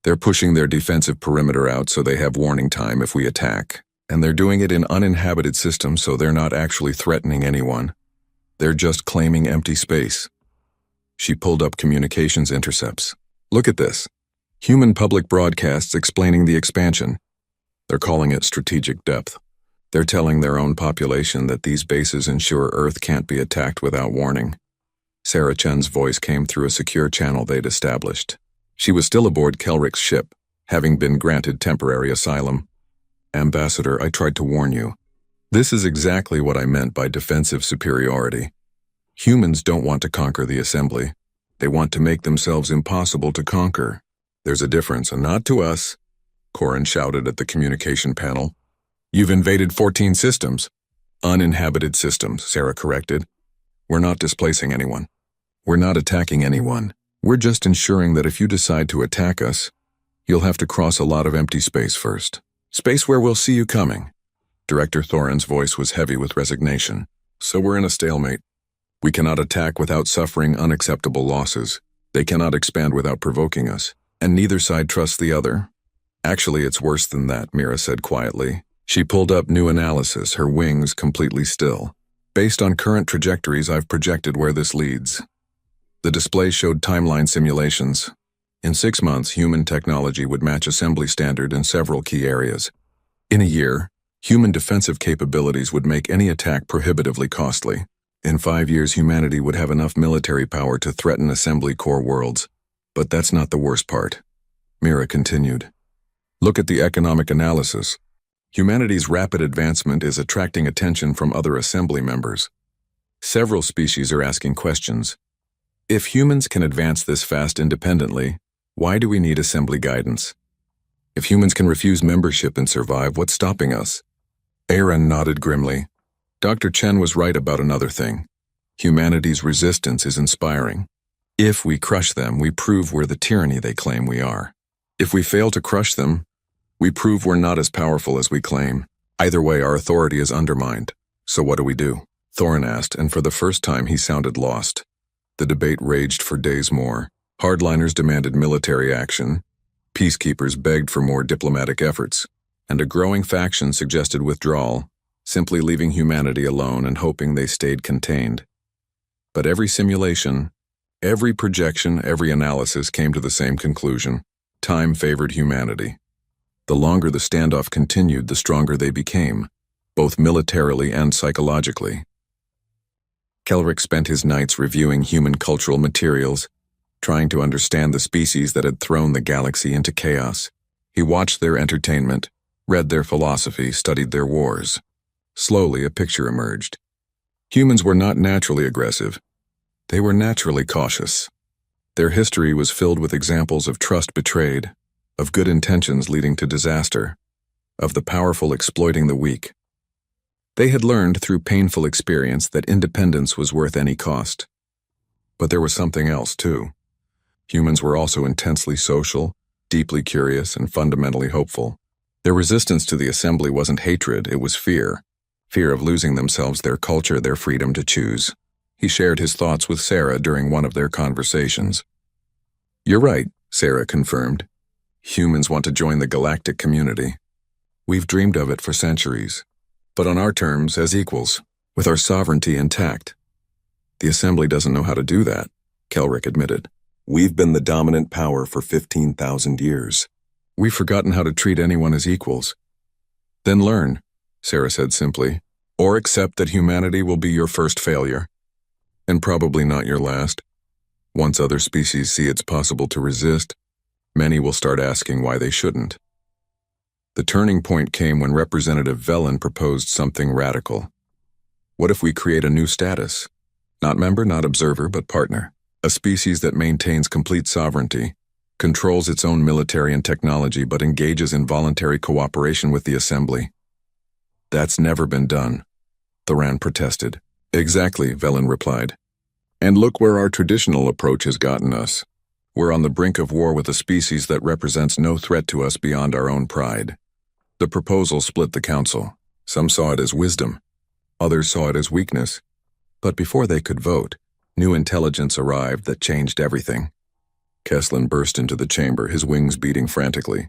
They're pushing their defensive perimeter out so they have warning time if we attack. And they're doing it in uninhabited systems, so they're not actually threatening anyone. They're just claiming empty space. She pulled up communications intercepts. Look at this. Human public broadcasts explaining the expansion. They're calling it strategic depth. They're telling their own population that these bases ensure Earth can't be attacked without warning. Sarah Chen's voice came through a secure channel they'd established. She was still aboard Kelrick's ship, having been granted temporary asylum. Ambassador, I tried to warn you. This is exactly what I meant by defensive superiority. Humans don't want to conquer the assembly. They want to make themselves impossible to conquer. There's a difference, and not to us, Corin shouted at the communication panel. You've invaded 14 systems. Uninhabited systems, Sarah corrected. We're not displacing anyone. We're not attacking anyone. We're just ensuring that if you decide to attack us, you'll have to cross a lot of empty space first. Space where we'll see you coming. Director Thorin's voice was heavy with resignation. So we're in a stalemate. We cannot attack without suffering unacceptable losses. They cannot expand without provoking us. And neither side trusts the other. Actually, it's worse than that, Mira said quietly. She pulled up new analysis, her wings completely still. Based on current trajectories, I've projected where this leads. The display showed timeline simulations. In 6 months, human technology would match assembly standard in several key areas. In a year, human defensive capabilities would make any attack prohibitively costly. In 5 years, humanity would have enough military power to threaten assembly core worlds. But that's not the worst part. Mira continued. Look at the economic analysis. Humanity's rapid advancement is attracting attention from other assembly members. Several species are asking questions. If humans can advance this fast independently, why do we need assembly guidance? If humans can refuse membership and survive, what's stopping us? Aaron nodded grimly. Dr. Chen was right about another thing. Humanity's resistance is inspiring. If we crush them, we prove we're the tyranny they claim we are. If we fail to crush them, we prove we're not as powerful as we claim. Either way, our authority is undermined. So what do? Thorin asked, and for the first time he sounded lost. The debate raged for days more. Hardliners demanded military action. Peacekeepers begged for more diplomatic efforts. And a growing faction suggested withdrawal, simply leaving humanity alone and hoping they stayed contained. But every simulation, every projection, every analysis came to the same conclusion. Time favored humanity. The longer the standoff continued, the stronger they became, both militarily and psychologically. Kelrick spent his nights reviewing human cultural materials, trying to understand the species that had thrown the galaxy into chaos. He watched their entertainment, read their philosophy, studied their wars. Slowly, a picture emerged. Humans were not naturally aggressive. They were naturally cautious. Their history was filled with examples of trust betrayed, of good intentions leading to disaster, of the powerful exploiting the weak. They had learned through painful experience that independence was worth any cost. But there was something else, too. Humans were also intensely social, deeply curious, and fundamentally hopeful. Their resistance to the assembly wasn't hatred, it was fear. Fear of losing themselves, their culture, their freedom to choose. He shared his thoughts with Sarah during one of their conversations. "You're right," Sarah confirmed. "Humans want to join the galactic community. We've dreamed of it for centuries, but on our terms as equals, with our sovereignty intact. The Assembly doesn't know how to do that," Kelrick admitted. "We've been the dominant power for 15,000 years. We've forgotten how to treat anyone as equals." "Then learn," Sarah said simply, "or accept that humanity will be your first failure. And probably not your last. Once other species see it's possible to resist, many will start asking why they shouldn't." The turning point came when Representative Velen proposed something radical. "What if we create a new status? Not member, not observer, but partner. A species that maintains complete sovereignty, controls its own military and technology, but engages in voluntary cooperation with the Assembly." "That's never been done," Thoran protested. "Exactly," Velen replied. "And look where our traditional approach has gotten us. We're on the brink of war with a species that represents no threat to us beyond our own pride." The proposal split the council. Some saw it as wisdom. Others saw it as weakness. But before they could vote, new intelligence arrived that changed everything. Kesslin burst into the chamber, his wings beating frantically.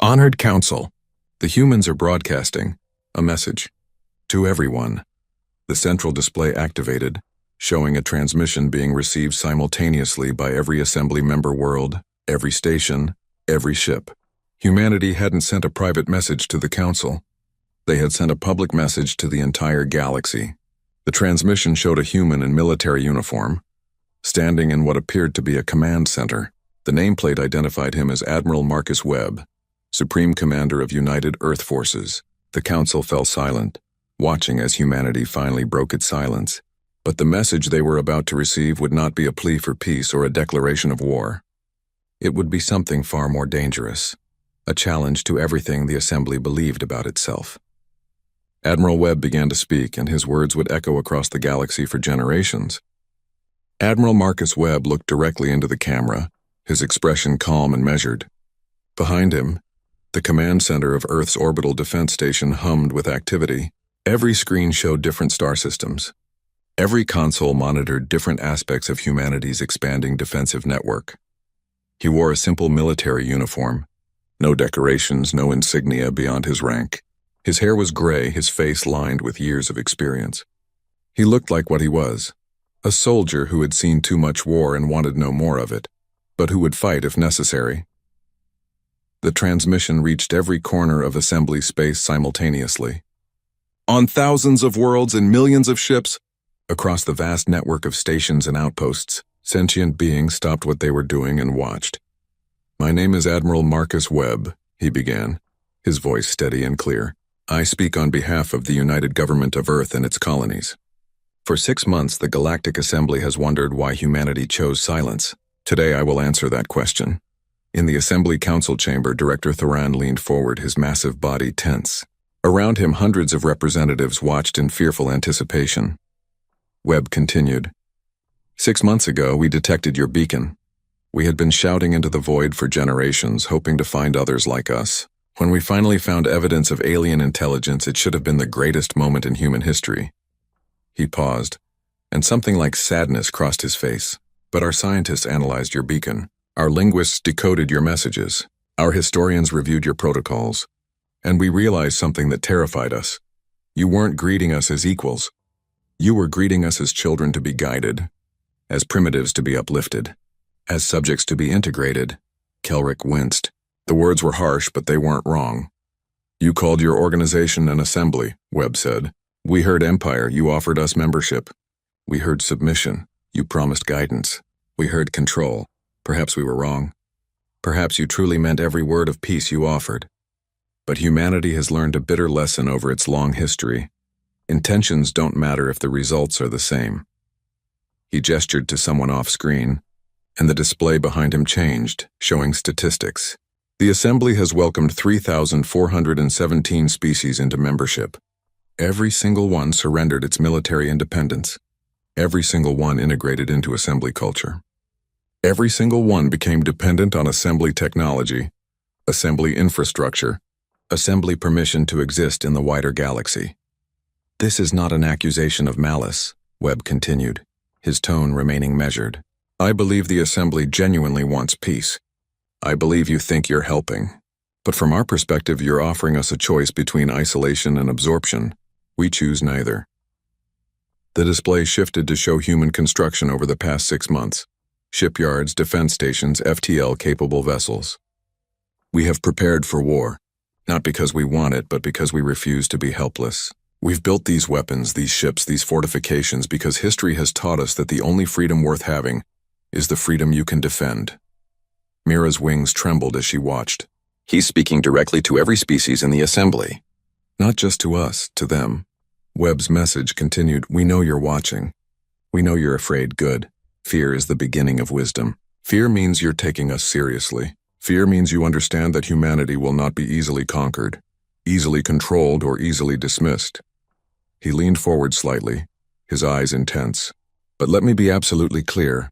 "Honored Council, the humans are broadcasting a message to everyone." The central display activated, showing a transmission being received simultaneously by every Assembly member world, every station, every ship. Humanity hadn't sent a private message to the Council. They had sent a public message to the entire galaxy. The transmission showed a human in military uniform, standing in what appeared to be a command center. The nameplate identified him as Admiral Marcus Webb, Supreme Commander of United Earth Forces. The Council fell silent, watching as humanity finally broke its silence. But the message they were about to receive would not be a plea for peace or a declaration of war. It would be something far more dangerous, a challenge to everything the Assembly believed about itself. Admiral Webb began to speak, and his words would echo across the galaxy for generations. Admiral Marcus Webb looked directly into the camera, his expression calm and measured. Behind him, the command center of Earth's orbital defense station hummed with activity. Every screen showed different star systems. Every console monitored different aspects of humanity's expanding defensive network. He wore a simple military uniform. No decorations, no insignia beyond his rank. His hair was gray, his face lined with years of experience. He looked like what he was, a soldier who had seen too much war and wanted no more of it, but who would fight if necessary. The transmission reached every corner of Assembly space simultaneously. On thousands of worlds and millions of ships, across the vast network of stations and outposts, sentient beings stopped what they were doing and watched. "My name is Admiral Marcus Webb," he began, his voice steady and clear. "I speak on behalf of the United Government of Earth and its colonies. For 6 months, the Galactic Assembly has wondered why humanity chose silence. Today I will answer that question." In the Assembly Council chamber, Director Thoran leaned forward, his massive body tense. Around him, hundreds of representatives watched in fearful anticipation. Webb continued. 6 months ago, we detected your beacon. We had been shouting into the void for generations, hoping to find others like us. When we finally found evidence of alien intelligence, it should have been the greatest moment in human history." He paused, and something like sadness crossed his face. "But our scientists analyzed your beacon. Our linguists decoded your messages. Our historians reviewed your protocols. And we realized something that terrified us. You weren't greeting us as equals. You were greeting us as children to be guided, as primitives to be uplifted, as subjects to be integrated." Kelrick winced. The words were harsh, but they weren't wrong. "You called your organization an assembly," Webb said. "We heard empire, you offered us membership. We heard submission, you promised guidance. We heard control. Perhaps we were wrong. Perhaps you truly meant every word of peace you offered. But humanity has learned a bitter lesson over its long history. Intentions don't matter if the results are the same." He gestured to someone off-screen, and the display behind him changed, showing statistics. The Assembly has welcomed 3,417 species into membership. Every single one surrendered its military independence. Every single one integrated into Assembly culture. Every single one became dependent on Assembly technology, Assembly infrastructure, Assembly permission to exist in the wider galaxy. "This is not an accusation of malice," Webb continued, his tone remaining measured. I believe the Assembly genuinely wants peace. I believe you think you're helping. But from our perspective, you're offering us a choice between isolation and absorption. We choose neither. The display shifted to show human construction over the past 6 months. Shipyards, defense stations, FTL-capable vessels. We have prepared for war, not because we want it, but because we refuse to be helpless. We've built these weapons, these ships, these fortifications because history has taught us that the only freedom worth having is the freedom you can defend. Mira's wings trembled as she watched. He's speaking directly to every species in the Assembly. Not just to us, to them. Webb's message continued, we know you're watching. We know you're afraid. Good. Fear is the beginning of wisdom. Fear means you're taking us seriously. Fear means you understand that humanity will not be easily conquered, easily controlled, or easily dismissed. He leaned forward slightly, his eyes intense. But let me be absolutely clear.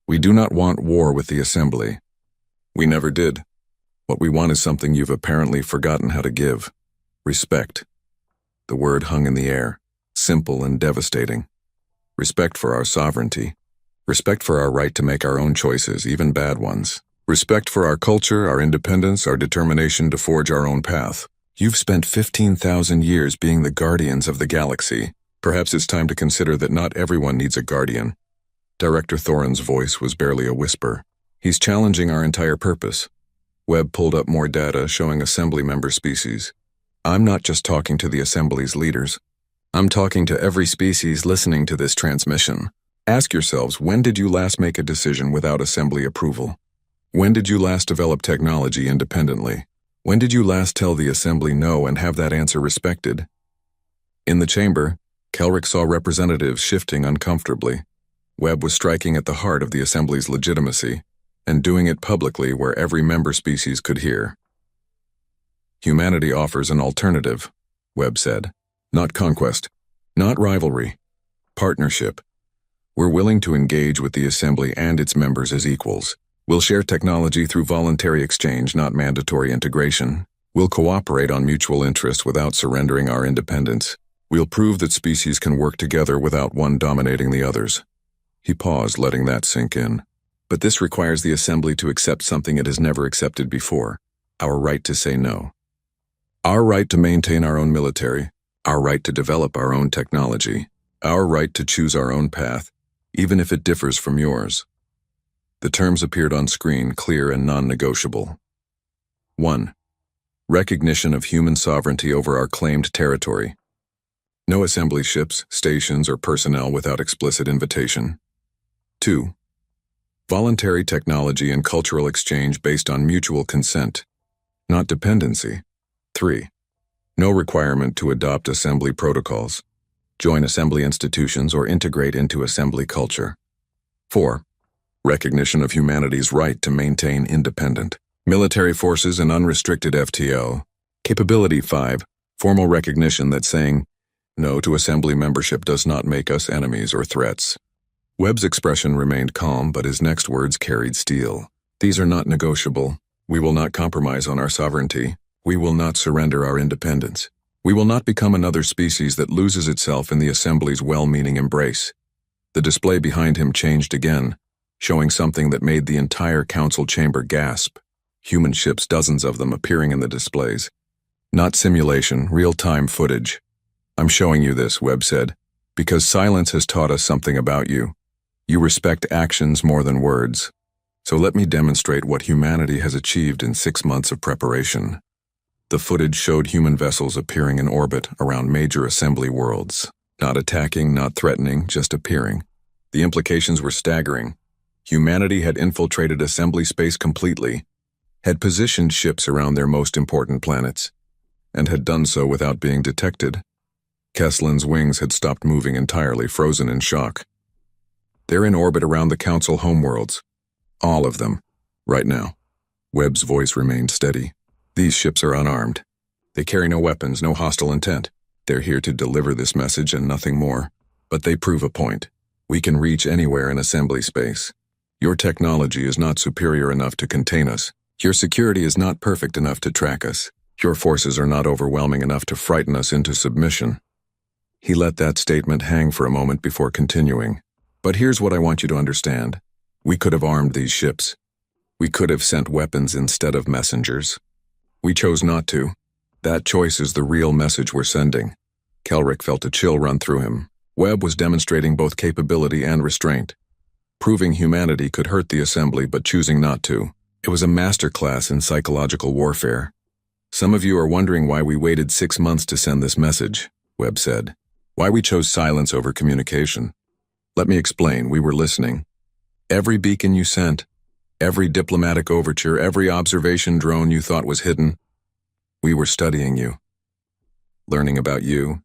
We do not want war with the Assembly. We never did. What we want is something you've apparently forgotten how to give. Respect. The word hung in the air, simple and devastating. Respect for our sovereignty. Respect for our right to make our own choices, even bad ones. Respect for our culture, our independence, our determination to forge our own path. You've spent 15,000 years being the guardians of the galaxy. Perhaps it's time to consider that not everyone needs a guardian. Director Thorin's voice was barely a whisper. He's challenging our entire purpose. Webb pulled up more data showing Assembly member species. I'm not just talking to the Assembly's leaders. I'm talking to every species listening to this transmission. Ask yourselves, when did you last make a decision without Assembly approval? When did you last develop technology independently? When did you last tell the Assembly no and have that answer respected? In the chamber, Kelrick saw representatives shifting uncomfortably. Webb was striking at the heart of the Assembly's legitimacy, and doing it publicly where every member species could hear. Humanity offers an alternative, Webb said. Not conquest, not rivalry, partnership. We're willing to engage with the Assembly and its members as equals. We'll share technology through voluntary exchange, not mandatory integration. We'll cooperate on mutual interests without surrendering our independence. We'll prove that species can work together without one dominating the others. He paused, letting that sink in. But this requires the Assembly to accept something it has never accepted before, our right to say no. Our right to maintain our own military, our right to develop our own technology, our right to choose our own path, even if it differs from yours. The terms appeared on screen, clear and non-negotiable. 1. Recognition of human sovereignty over our claimed territory. No Assembly ships, stations, or personnel without explicit invitation. 2. Voluntary technology and cultural exchange based on mutual consent, not dependency. 3. No requirement to adopt Assembly protocols, join Assembly institutions, or integrate into Assembly culture. 4. Recognition of humanity's right to maintain independent military forces and unrestricted FTL. Capability 5. Formal recognition that saying no to Assembly membership does not make us enemies or threats. Webb's expression remained calm, but his next words carried steel. These are not negotiable. We will not compromise on our sovereignty. We will not surrender our independence. We will not become another species that loses itself in the Assembly's well-meaning embrace. The display behind him changed again, showing something that made the entire council chamber gasp. Human ships, dozens of them, appearing in the displays. Not simulation, real-time footage. I'm showing you this, Webb said, because silence has taught us something about you. You respect actions more than words. So let me demonstrate what humanity has achieved in 6 months of preparation. The footage showed human vessels appearing in orbit around major Assembly worlds. Not attacking, not threatening, just appearing. The implications were staggering. Humanity had infiltrated Assembly space completely, had positioned ships around their most important planets, and had done so without being detected. Keslin's wings had stopped moving entirely, frozen in shock. They're in orbit around the Council homeworlds. All of them. Right now. Webb's voice remained steady. These ships are unarmed. They carry no weapons, no hostile intent. They're here to deliver this message and nothing more. But they prove a point. We can reach anywhere in Assembly space. Your technology is not superior enough to contain us. Your security is not perfect enough to track us. Your forces are not overwhelming enough to frighten us into submission. He let that statement hang for a moment before continuing. But here's what I want you to understand. We could have armed these ships. We could have sent weapons instead of messengers. We chose not to. That choice is the real message we're sending. Kelrick felt a chill run through him. Webb was demonstrating both capability and restraint. Proving humanity could hurt the Assembly but choosing not to. It was a masterclass in psychological warfare. Some of you are wondering why we waited 6 months to send this message, Webb said. Why we chose silence over communication. Let me explain. We were listening. Every beacon you sent, every diplomatic overture, every observation drone you thought was hidden, we were studying you. Learning about you.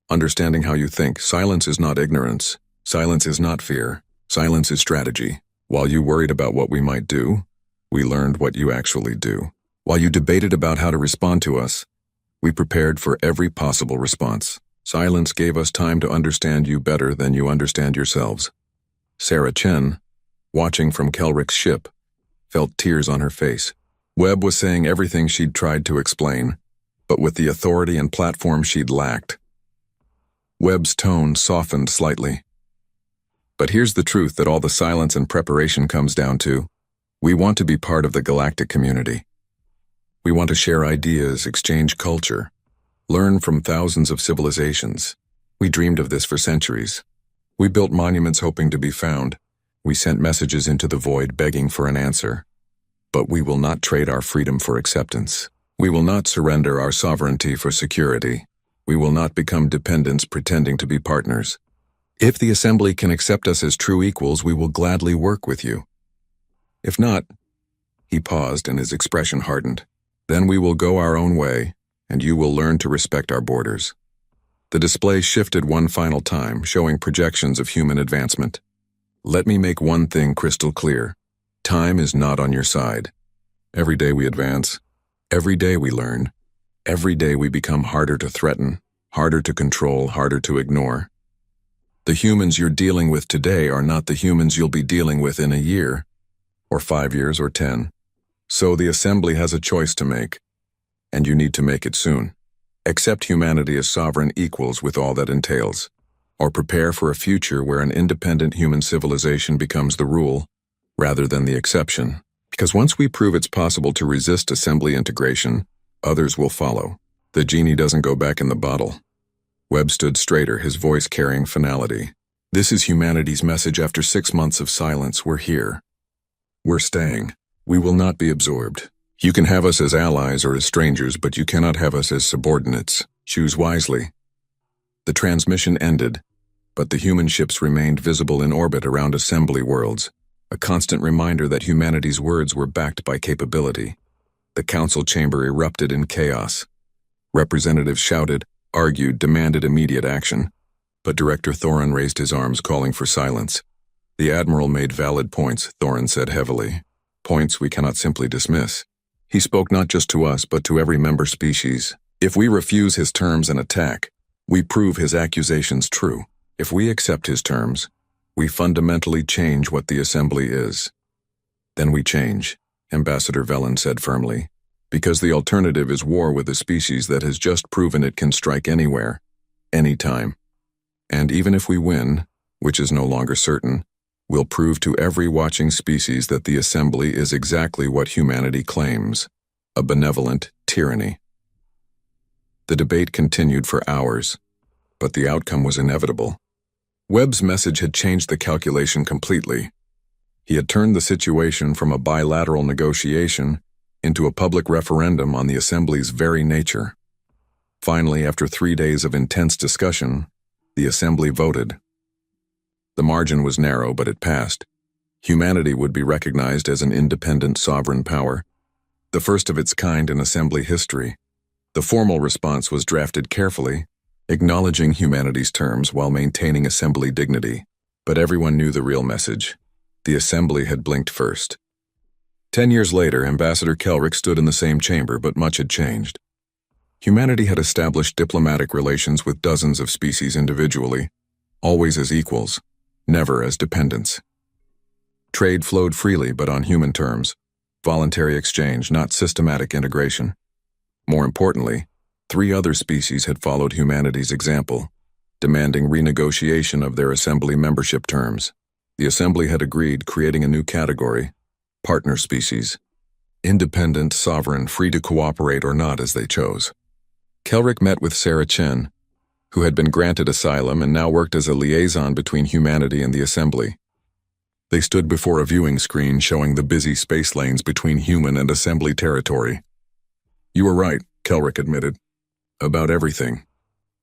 Understanding how you think. Silence is not ignorance. Silence is not fear. Silence is strategy. While you worried about what we might do, we learned what you actually do. While you debated about how to respond to us, we prepared for every possible response. Silence gave us time to understand you better than you understand yourselves. Sarah Chen, watching from Kelrick's ship, felt tears on her face. Webb was saying everything she'd tried to explain, but with the authority and platform she'd lacked. Webb's tone softened slightly. But here's the truth that all the silence and preparation comes down to. We want to be part of the galactic community. We want to share ideas, exchange culture, learn from thousands of civilizations. We dreamed of this for centuries. We built monuments hoping to be found. We sent messages into the void begging for an answer. But we will not trade our freedom for acceptance. We will not surrender our sovereignty for security. We will not become dependents pretending to be partners. If the Assembly can accept us as true equals, we will gladly work with you. If not, he paused and his expression hardened. Then we will go our own way, and you will learn to respect our borders. The display shifted one final time, showing projections of human advancement. Let me make one thing crystal clear. Time is not on your side. Every day we advance. Every day we learn. Every day we become harder to threaten, harder to control, harder to ignore. The humans you're dealing with today are not the humans you'll be dealing with in a year, or 5 years, or 10. So the Assembly has a choice to make, and you need to make it soon. Accept humanity as sovereign equals with all that entails, or prepare for a future where an independent human civilization becomes the rule, rather than the exception. Because once we prove it's possible to resist Assembly integration, others will follow. The genie doesn't go back in the bottle. Webb stood straighter, his voice carrying finality. This is humanity's message after 6 months of silence. We're here. We're staying. We will not be absorbed. You can have us as allies or as strangers, but you cannot have us as subordinates. Choose wisely. The transmission ended, but the human ships remained visible in orbit around Assembly worlds, a constant reminder that humanity's words were backed by capability. The council chamber erupted in chaos. Representatives shouted, argued, demanded immediate action, but Director Thorin raised his arms, calling for silence. The Admiral made valid points, Thorin said heavily. Points we cannot simply dismiss. He spoke not just to us, but to every member species. If we refuse his terms and attack, we prove his accusations true. If we accept his terms, we fundamentally change what the Assembly is. Then we change, Ambassador Velen said firmly, because the alternative is war with a species that has just proven it can strike anywhere, anytime. And even if we win, which is no longer certain, we'll prove to every watching species that the Assembly is exactly what humanity claims, a benevolent tyranny. The debate continued for hours, but the outcome was inevitable. Webb's message had changed the calculation completely. He had turned the situation from a bilateral negotiation into a public referendum on the Assembly's very nature. Finally, after 3 days of intense discussion, the Assembly voted. The margin was narrow, but it passed. Humanity would be recognized as an independent sovereign power, the first of its kind in Assembly history. The formal response was drafted carefully, acknowledging humanity's terms while maintaining Assembly dignity. But everyone knew the real message. The Assembly had blinked first. 10 years later, Ambassador Kelrick stood in the same chamber, but much had changed. Humanity had established diplomatic relations with dozens of species individually, always as equals, never as dependents. Trade flowed freely, but on human terms. Voluntary exchange, not systematic integration. More importantly, 3 other species had followed humanity's example. demanding renegotiation of their assembly membership terms. The assembly had agreed, creating a new category, partner species, independent, sovereign, free to cooperate or not as they chose. Kelrick met with Sarah Chen, who had been granted asylum and now worked as a liaison between humanity and the assembly. They stood before a viewing screen showing the busy space lanes between human and assembly territory. "You were right," Kelrick admitted. "About everything.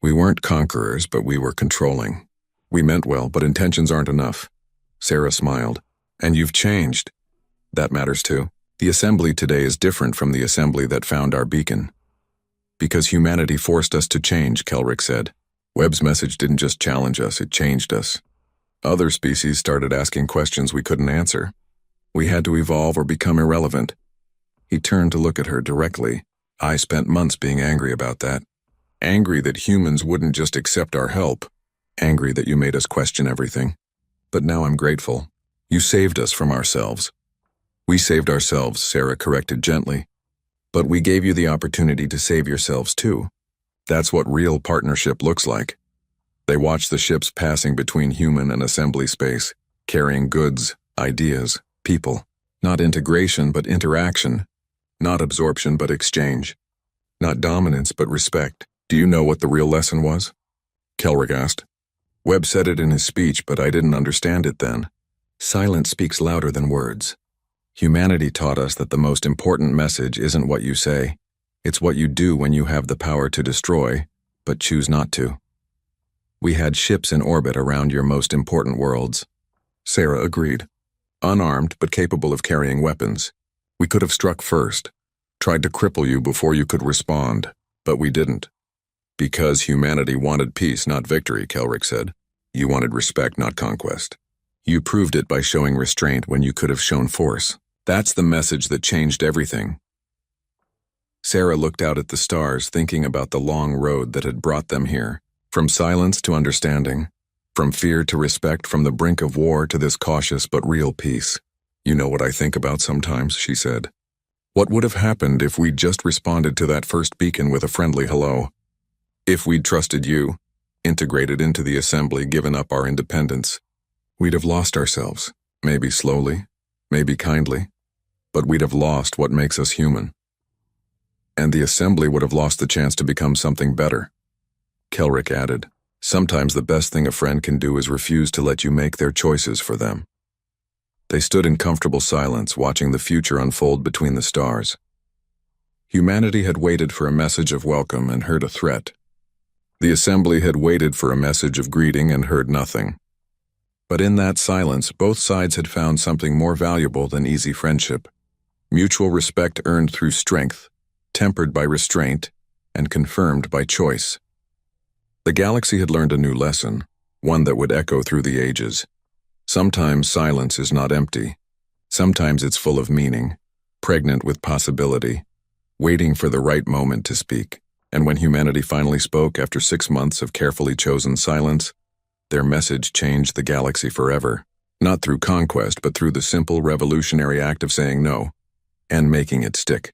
We weren't conquerors, but we were controlling. We meant well, but intentions aren't enough." Sarah smiled. "And you've changed. That matters too. The assembly today is different from the assembly that found our beacon. Because humanity forced us to change," Kelrick said. "Webb's message didn't just challenge us, it changed us. Other species started asking questions we couldn't answer. We had to evolve or become irrelevant." He turned to look at her directly. "I spent months being angry about that. Angry that humans wouldn't just accept our help. Angry that you made us question everything. But now I'm grateful. You saved us from ourselves." "We saved ourselves," Sarah corrected gently. "But we gave you the opportunity to save yourselves too. That's what real partnership looks like." They watched the ships passing between human and assembly space, carrying goods, ideas, people. Not integration, but interaction. Not absorption, but exchange. Not dominance, but respect. "Do you know what the real lesson was?" Kelrick asked. "Webb said it in his speech, but I didn't understand it then. Silence speaks louder than words. Humanity taught us that the most important message isn't what you say. It's what you do when you have the power to destroy, but choose not to. We had ships in orbit around your most important worlds." Sarah agreed. "Unarmed, but capable of carrying weapons. We could have struck first, tried to cripple you before you could respond, but we didn't. Because humanity wanted peace, not victory," Kelrick said. "You wanted respect, not conquest. You proved it by showing restraint when you could have shown force. That's the message that changed everything." Sarah looked out at the stars, thinking about the long road that had brought them here. From silence to understanding, from fear to respect, from the brink of war to this cautious but real peace. "You know what I think about sometimes," she said. "What would have happened if we'd just responded to that first beacon with a friendly hello? If we'd trusted you, integrated into the assembly, given up our independence? We'd have lost ourselves, maybe slowly, maybe kindly, but we'd have lost what makes us human. And the assembly would have lost the chance to become something better." Kelrick added, "Sometimes the best thing a friend can do is refuse to let you make their choices for them." They stood in comfortable silence, watching the future unfold between the stars. Humanity had waited for a message of welcome and heard a threat. The assembly had waited for a message of greeting and heard nothing. But in that silence, both sides had found something more valuable than easy friendship. Mutual respect earned through strength, tempered by restraint, and confirmed by choice. The galaxy had learned a new lesson, one that would echo through the ages. Sometimes silence is not empty. Sometimes it's full of meaning, pregnant with possibility, waiting for the right moment to speak. And when humanity finally spoke after 6 months of carefully chosen silence, their message changed the galaxy forever. Not through conquest, but through the simple revolutionary act of saying no, and making it stick.